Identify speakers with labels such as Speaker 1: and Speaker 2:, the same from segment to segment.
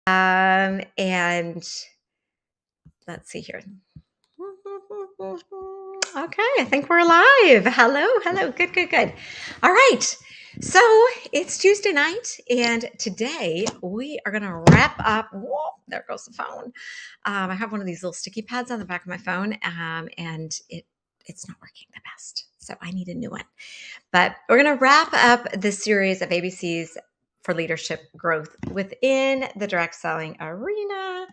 Speaker 1: And let's see here. Okay, I think we're live. Hello, hello. Good, good, good. All right. So it's Tuesday night, and today we are going to wrap up. Whoa, there goes the phone. I have one of these little sticky pads on the back of my phone, and it's not working the best. So I need a new one. But we're going to wrap up this series of ABCs for leadership growth within the direct selling arena.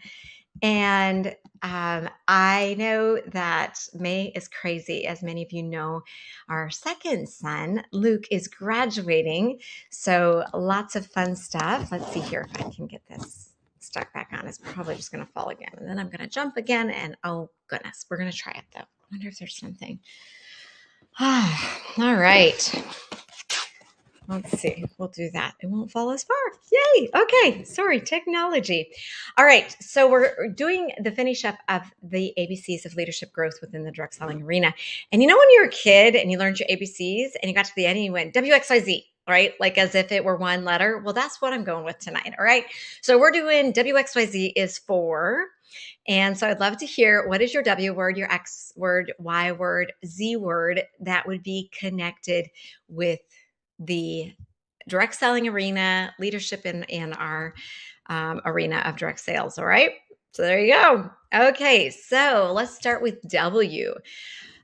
Speaker 1: And I know that May is crazy. As many of you know, our second son, Luke, is graduating. So lots of fun stuff. Let's see here if I can get this stuck back on. It's probably just going to fall again. And then I'm going to jump again. And oh, goodness, we're going to try it, though. I wonder if there's something. All right. Let's see. We'll do that. It won't fall as far. Yay. Okay. Sorry. Technology. All right. So we're doing the finish up of the ABCs of leadership growth within the direct selling arena. And you know, when you were a kid and you learned your ABCs and you got to the end and you went WXYZ, right? Like as if it were one letter. Well, that's what I'm going with tonight. All right. So we're doing WXYZ is for. And so I'd love to hear, what is your W word, your X word, Y word, Z word that would be connected with the direct selling arena, leadership in our arena of direct sales. All right. So there you go. Okay. So let's start with W.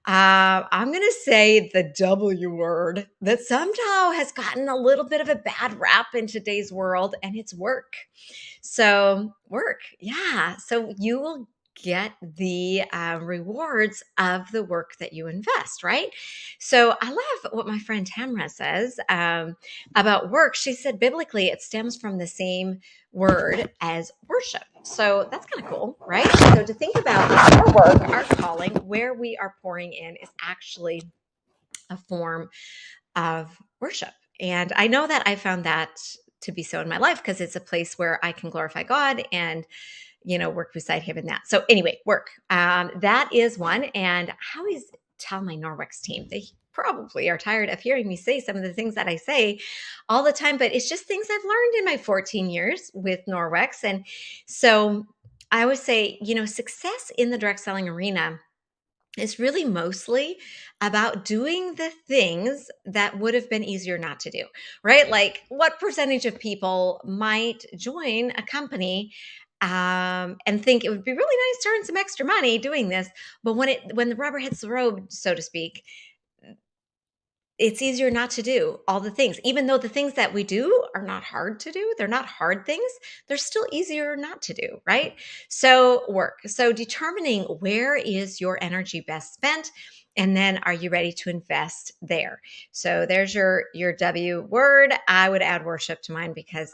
Speaker 1: I'm going to say the W word that somehow has gotten a little bit of a bad rap in today's world, and it's work. So work. Yeah. So you will get the rewards of the work that you invest, right? So I love what my friend Tamra says about work. She said biblically it stems from the same word as worship. So that's kind of cool, right? So to think about our work, our calling, where we are pouring in is actually a form of worship. And I know that I found that to be so in my life because it's a place where I can glorify God and work beside him in that. So anyway, work. That is one. And I always tell my Norwex team, they probably are tired of hearing me say some of the things that I say all the time, but it's just things I've learned in my 14 years with Norwex. And so I always say, success in the direct selling arena is really mostly about doing the things that would have been easier not to do, right? Like what percentage of people might join a company and think it would be really nice to earn some extra money doing this, but when the rubber hits the road, so to speak, it's easier not to do all the things. Even though the things that we do are not hard to do, they're not hard things, they're still easier not to do, right? So work. So determining where is your energy best spent, and then are you ready to invest there? So there's your W word. I would add worship to mine because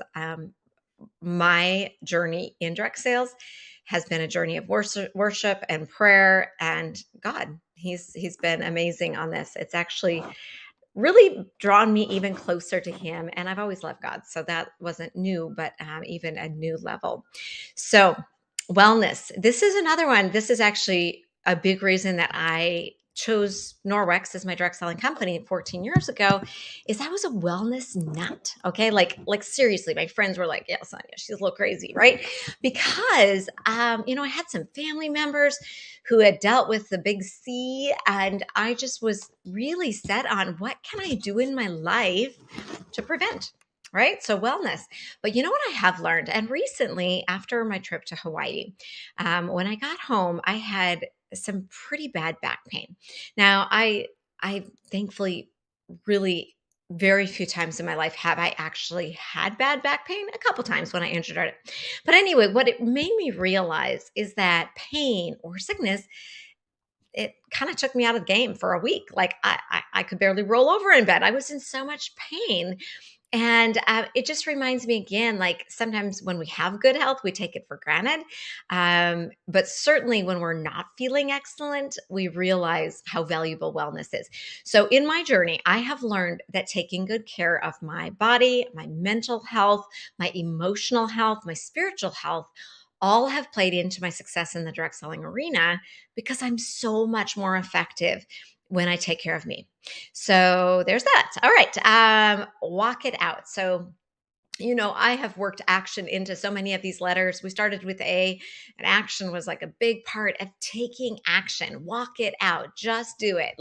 Speaker 1: my journey in direct sales has been a journey of worship and prayer and God. He's been amazing on this. It's actually really drawn me even closer to him. And I've always loved God. So that wasn't new, but even a new level. So wellness. This is another one. This is actually a big reason that I chose Norwex as my direct selling company 14 years ago is I was a wellness nut. Okay. Like seriously, my friends were like, yeah, Sonia, she's a little crazy, right? Because, I had some family members who had dealt with the big C, and I just was really set on what can I do in my life to prevent, right? So wellness. But you know what I have learned? And recently, after my trip to Hawaii, when I got home, I had some pretty bad back pain. Now, I thankfully really very few times in my life have I actually had bad back pain. A couple times when I injured it. But anyway, what it made me realize is that pain or sickness, it kind of took me out of the game for a week. Like I could barely roll over in bed. I was in so much pain. And it just reminds me again, like sometimes when we have good health, we take it for granted. But certainly when we're not feeling excellent, we realize how valuable wellness is. So in my journey, I have learned that taking good care of my body, my mental health, my emotional health, my spiritual health, all have played into my success in the direct selling arena because I'm so much more effective when I take care of me. So there's that. All right. Walk it out. So I have worked action into so many of these letters. We started with A, and action was like a big part of taking action. Walk it out, just do it.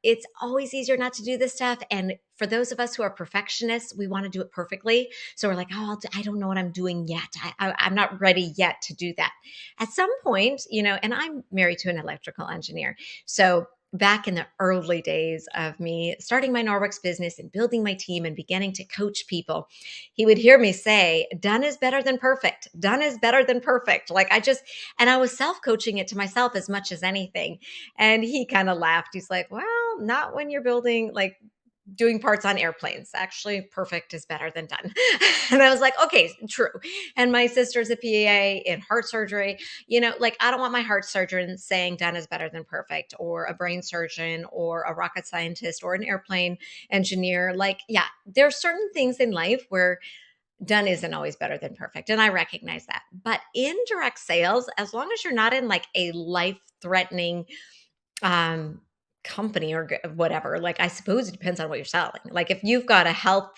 Speaker 1: It's always easier not to do this stuff. And for those of us who are perfectionists, we want to do it perfectly. So we're like, oh, I don't know what I'm doing yet. I'm not ready yet to do that. At some point, and I'm married to an electrical engineer. So back in the early days of me starting my Norwex business and building my team and beginning to coach people, he would hear me say, done is better than perfect. Done is better than perfect. And I was self coaching it to myself as much as anything. And he kind of laughed. He's like, well, not when you're building, like, doing parts on airplanes. Actually, perfect is better than done. And I was like, okay, true. And my sister's a PA in heart surgery. I don't want my heart surgeon saying done is better than perfect, or a brain surgeon, or a rocket scientist, or an airplane engineer. Yeah, there are certain things in life where done isn't always better than perfect. And I recognize that. But in direct sales, as long as you're not in like a life threatening um company or whatever, like, I suppose it depends on what you're selling. Like, if you've got to help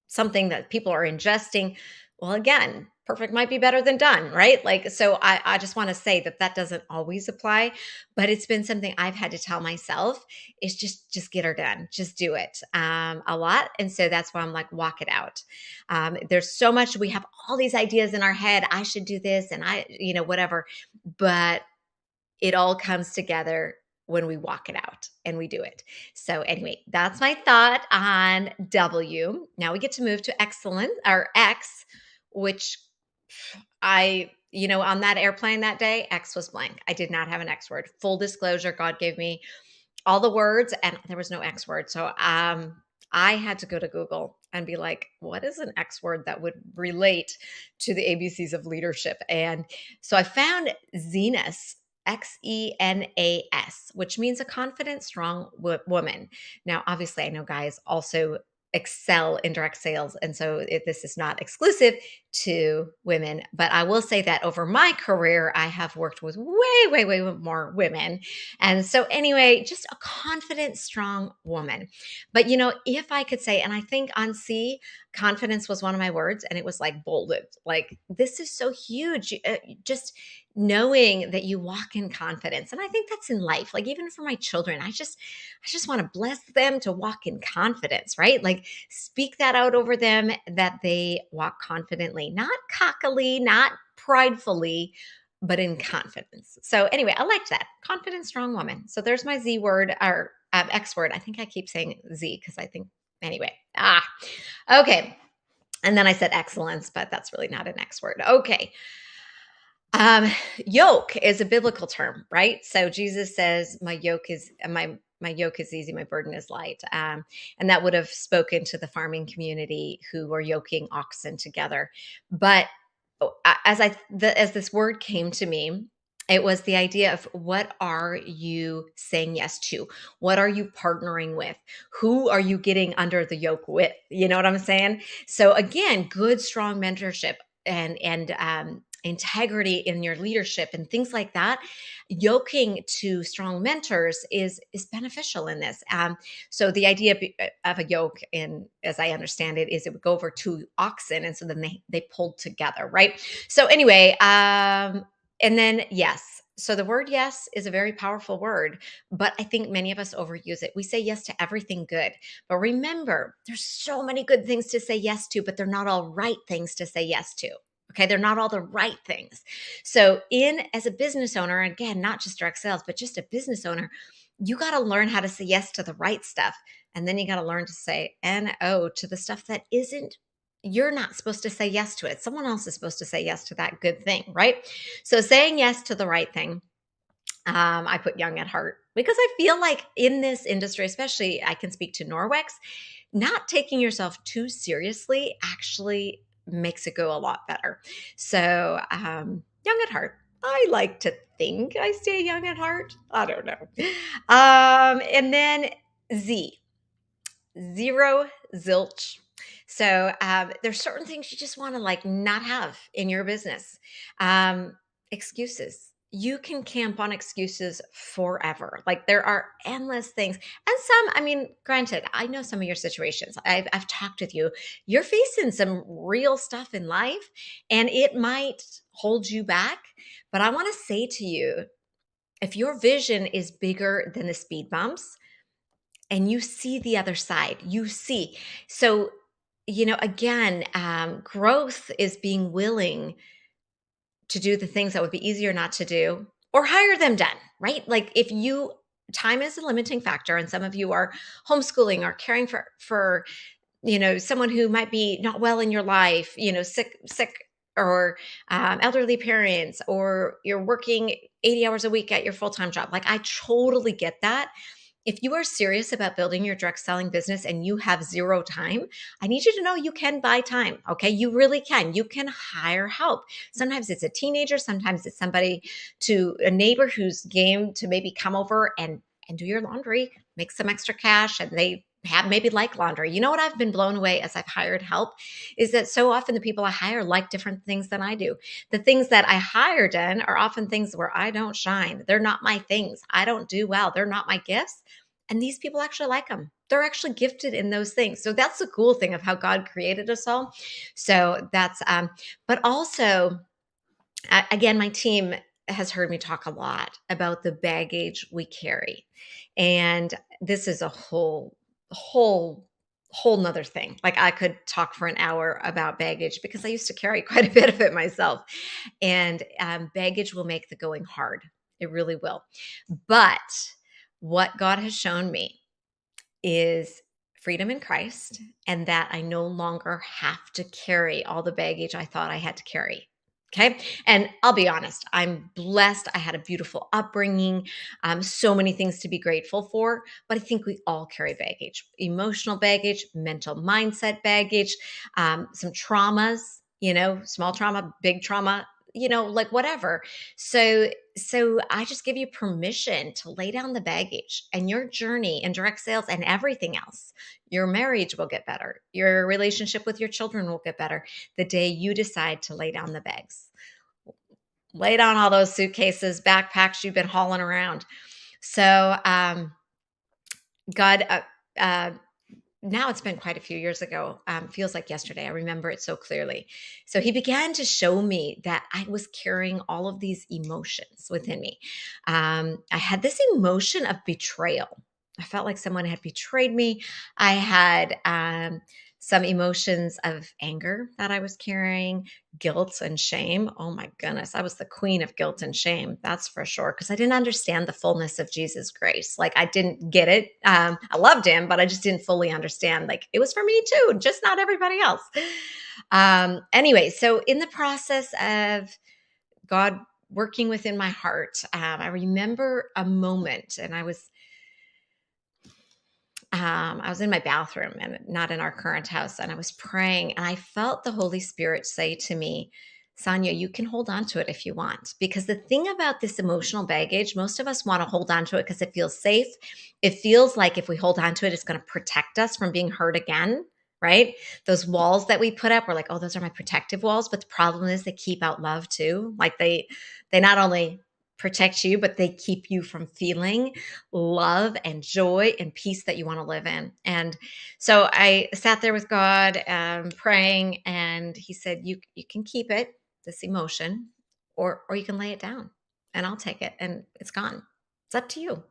Speaker 1: something that people are ingesting, well, again, perfect might be better than done, right? Like, so I just want to say that that doesn't always apply, but it's been something I've had to tell myself is just get her done, just do it, a lot. And so that's why I'm like, walk it out. There's so much, we have all these ideas in our head, I should do this, and whatever, but it all comes together when we walk it out and we do it. So anyway, that's my thought on W. Now we get to move to excellence, or X, which on that airplane that day, X was blank. I did not have an X word. Full disclosure, God gave me all the words and there was no X word. So I had to go to Google and be like, what is an X word that would relate to the ABCs of leadership? And so I found Xenas, Xenas, which means a confident, strong woman. Now, obviously, I know guys also excel in direct sales. And so this is not exclusive to women, but I will say that over my career, I have worked with way, way, way more women. And so, anyway, just a confident, strong woman. But, if I could say, and I think on C, confidence was one of my words, and it was like bolded. Like, this is so huge. Just knowing that you walk in confidence. And I think that's in life. Like, even for my children, I just want to bless them to walk in confidence, right? Like, speak that out over them, that they walk confidently, not cockily, not pridefully, but in confidence. So anyway, I liked that. Confident, strong woman. So there's my Z word, or X word. I think I keep saying Z because I think, anyway. Okay. And then I said excellence, but that's really not an X word. Okay. Yoke is a biblical term, right? So Jesus says, my yoke is easy, my burden is light. And that would have spoken to the farming community who were yoking oxen together. But as this word came to me, it was the idea of, what are you saying yes to? What are you partnering with? Who are you getting under the yoke with? You know what I'm saying? So again, good, strong mentorship and integrity in your leadership and things like that. Yoking to strong mentors is beneficial in this. So the idea of a yoke, in as I understand it, is it would go over two oxen, and so then they pulled together, right? So anyway, and then yes. So the word yes is a very powerful word, but I think many of us overuse it. We say yes to everything good. But remember, there's so many good things to say yes to, but they're not all right things to say yes to. Okay, they're not all the right things. So as a business owner, again, not just direct sales, but just a business owner, you got to learn how to say yes to the right stuff. And then you got to learn to say no to the stuff that isn't, you're not supposed to say yes to it. Someone else is supposed to say yes to that good thing, right? So saying yes to the right thing. I put young at heart because I feel like in this industry, especially, I can speak to Norwex, not taking yourself too seriously actually makes it go a lot better. So, young at heart. I like to think I stay young at heart. I don't know. And then Z, zero, zilch. So there's certain things you just want to, like, not have in your business. Excuses. you can camp on excuses forever. Like there are endless things. And some, I mean, granted, I know some of your situations. I've talked with you. You're facing some real stuff in life and it might hold you back. But I want to say to you, if your vision is bigger than the speed bumps and you see the other side, you see. So, again, growth is being willing to do the things that would be easier not to do or hire them done, right? Like if you time is a limiting factor and some of you are homeschooling or caring for someone who might be not well in your life, sick or elderly parents, or you're working 80 hours a week at your full-time job. Like I totally get that. If you are serious about building your direct selling business and you have zero time, I need you to know you can buy time. Okay. You really can. You can hire help. Sometimes it's a teenager, sometimes it's somebody to a neighbor who's game to maybe come over and do your laundry, make some extra cash, and they have maybe like laundry. You know what I've been blown away as I've hired help is that so often the people I hire like different things than I do. The things that I hire done are often things where I don't shine. They're not my things. I don't do well. They're not my gifts. And these people actually like them. They're actually gifted in those things. So that's the cool thing of how God created us all. So that's, but also, again, my team has heard me talk a lot about the baggage we carry. And this is a whole nother thing. Like I could talk for an hour about baggage because I used to carry quite a bit of it myself. And baggage will make the going hard. It really will. But what God has shown me is freedom in Christ, and that I no longer have to carry all the baggage I thought I had to carry. Okay. And I'll be honest, I'm blessed. I had a beautiful upbringing, so many things to be grateful for. But I think we all carry baggage, emotional baggage, mental mindset baggage, some traumas, small trauma, big trauma, like whatever. So I just give you permission to lay down the baggage, and your journey in direct sales and everything else. Your marriage will get better. Your relationship with your children will get better the day you decide to lay down the bags. Lay down all those suitcases, backpacks you've been hauling around. So, God, now it's been quite a few years ago, feels like yesterday. I remember it so clearly. So he began to show me that I was carrying all of these emotions within me. I had this emotion of betrayal. I felt like someone had betrayed me. I had some emotions of anger that I was carrying, guilt and shame. Oh my goodness, I was the queen of guilt and shame. That's for sure. Because I didn't understand the fullness of Jesus' grace. Like I didn't get it. I loved him, but I just didn't fully understand. Like it was for me too, just not everybody else. Anyway, so in the process of God working within my heart, I remember a moment, and I was in my bathroom and not in our current house, and I was praying, and I felt the Holy Spirit say to me, Sonia, you can hold on to it if you want. Because the thing about this emotional baggage, most of us want to hold on to it because it feels safe. It feels like if we hold on to it, it's going to protect us from being hurt again, right? Those walls that we put up, we're like, oh, those are my protective walls. But the problem is they keep out love too. Like they not only protect you, but they keep you from feeling love and joy and peace that you want to live in. And so I sat there with God, praying, and He said, "You can keep it, this emotion, or you can lay it down, and I'll take it, and it's gone. It's up to you."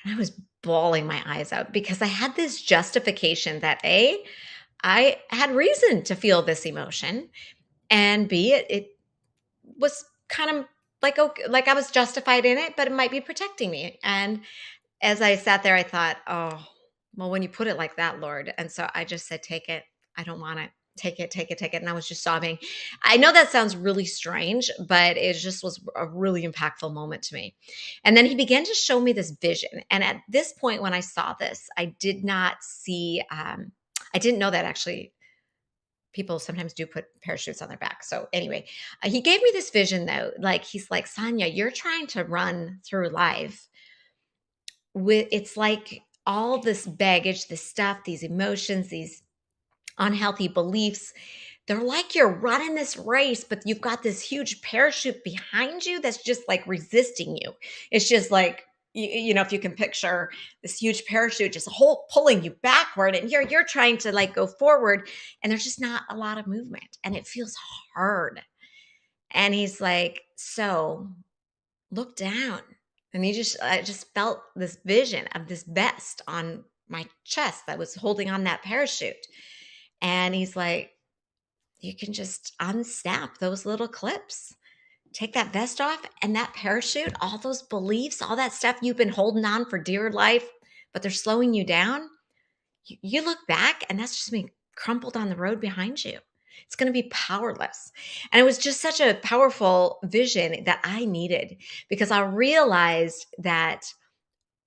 Speaker 1: And I was bawling my eyes out because I had this justification that I had reason to feel this emotion, and B, it was kind of like, okay, like I was justified in it, but it might be protecting me. And as I sat there, I thought, oh, well, when you put it like that, Lord. And so I just said, take it. I don't want it. Take it, take it, take it. And I was just sobbing. I know that sounds really strange, but it just was a really impactful moment to me. And then he began to show me this vision. And at this point, when I saw this, I did not see, I didn't know that actually people sometimes do put parachutes on their back. So anyway, he gave me this vision though. Like he's like, Sonia, you're trying to run through life with, it's like all this baggage, this stuff, these emotions, these unhealthy beliefs, they're like you're running this race, but you've got this huge parachute behind you that's just like resisting you. It's just like, if you can picture this huge parachute just whole pulling you backward, and you're trying to like go forward, and there's just not a lot of movement, and it feels hard. And he's like, so look down. And I just felt this vision of this vest on my chest that was holding on that parachute. And he's like, you can just unsnap those little clips. Take that vest off and that parachute, all those beliefs, all that stuff you've been holding on for dear life, but they're slowing you down. You look back and that's just being crumpled on the road behind you. It's going to be powerless. And it was just such a powerful vision that I needed, because I realized that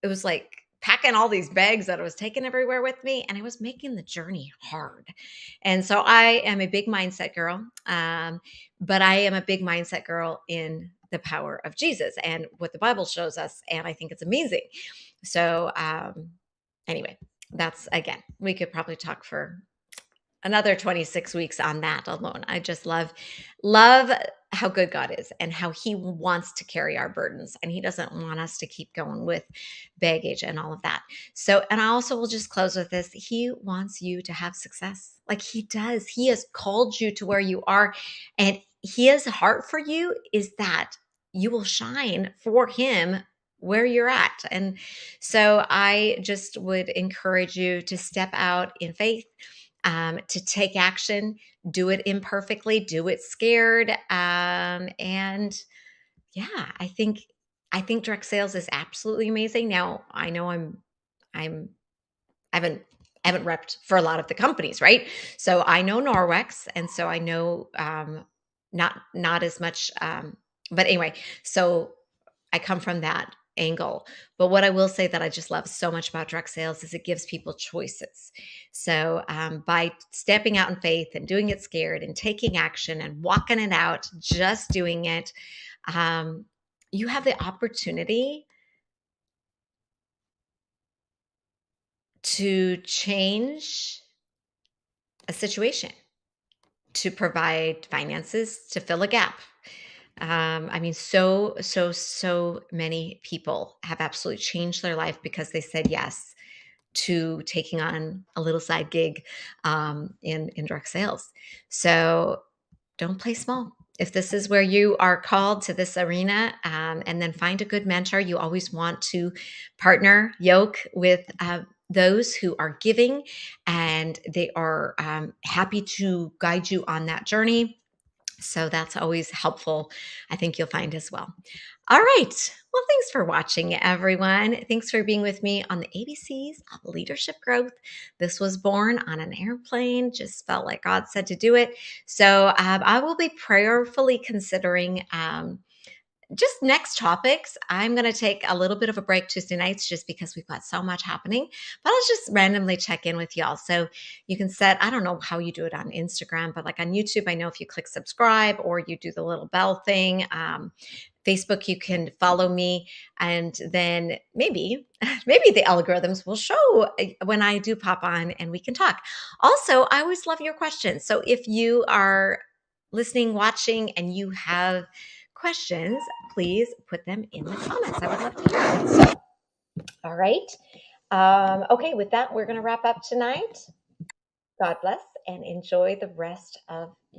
Speaker 1: it was like packing all these bags that I was taking everywhere with me, and I was making the journey hard. And so I am a big mindset girl, but I am a big mindset girl in the power of Jesus and what the Bible shows us. And I think it's amazing. So, anyway, that's, again, we could probably talk for another 26 weeks on that alone. I just love how good God is and how he wants to carry our burdens, and he doesn't want us to keep going with baggage and all of that. So, and I also will just close with this. He wants you to have success. Like he does. He has called you to where you are, and his heart for you is that you will shine for him where you're at. And so I just would encourage you to step out in faith, to take action, do it imperfectly, do it scared. And yeah, I think direct sales is absolutely amazing. Now I know I'm I haven't I haven't repped for a lot of the companies, right? So I know Norwex, and so I know not as much. But anyway, so I come from that angle. But what I will say that I just love so much about direct sales is it gives people choices. So by stepping out in faith and doing it scared and taking action and walking it out, just doing it, um, you have the opportunity to change a situation, to provide finances, to fill a gap. I mean, so many people have absolutely changed their life because they said yes to taking on a little side gig in direct sales. So don't play small. If this is where you are called to this arena, and then find a good mentor. You always want to partner, yoke with those who are giving, and they are happy to guide you on that journey. So that's always helpful, I think you'll find as well. All right. Well, thanks for watching, everyone. Thanks for being with me on the ABCs of leadership growth. This was born on an airplane, just felt like God said to do it. So I will be prayerfully considering just next topics. I'm going to take a little bit of a break Tuesday nights just because we've got so much happening, but I'll just randomly check in with y'all. So you can set, I don't know how you do it on Instagram, but like on YouTube, I know if you click subscribe or you do the little bell thing, Facebook, you can follow me, and then maybe the algorithms will show when I do pop on and we can talk. Also, I always love your questions. So if you are listening, watching, and you have questions, please put them in the comments. I would love to hear it. So, all right. Okay, with that, we're going to wrap up tonight. God bless and enjoy the rest of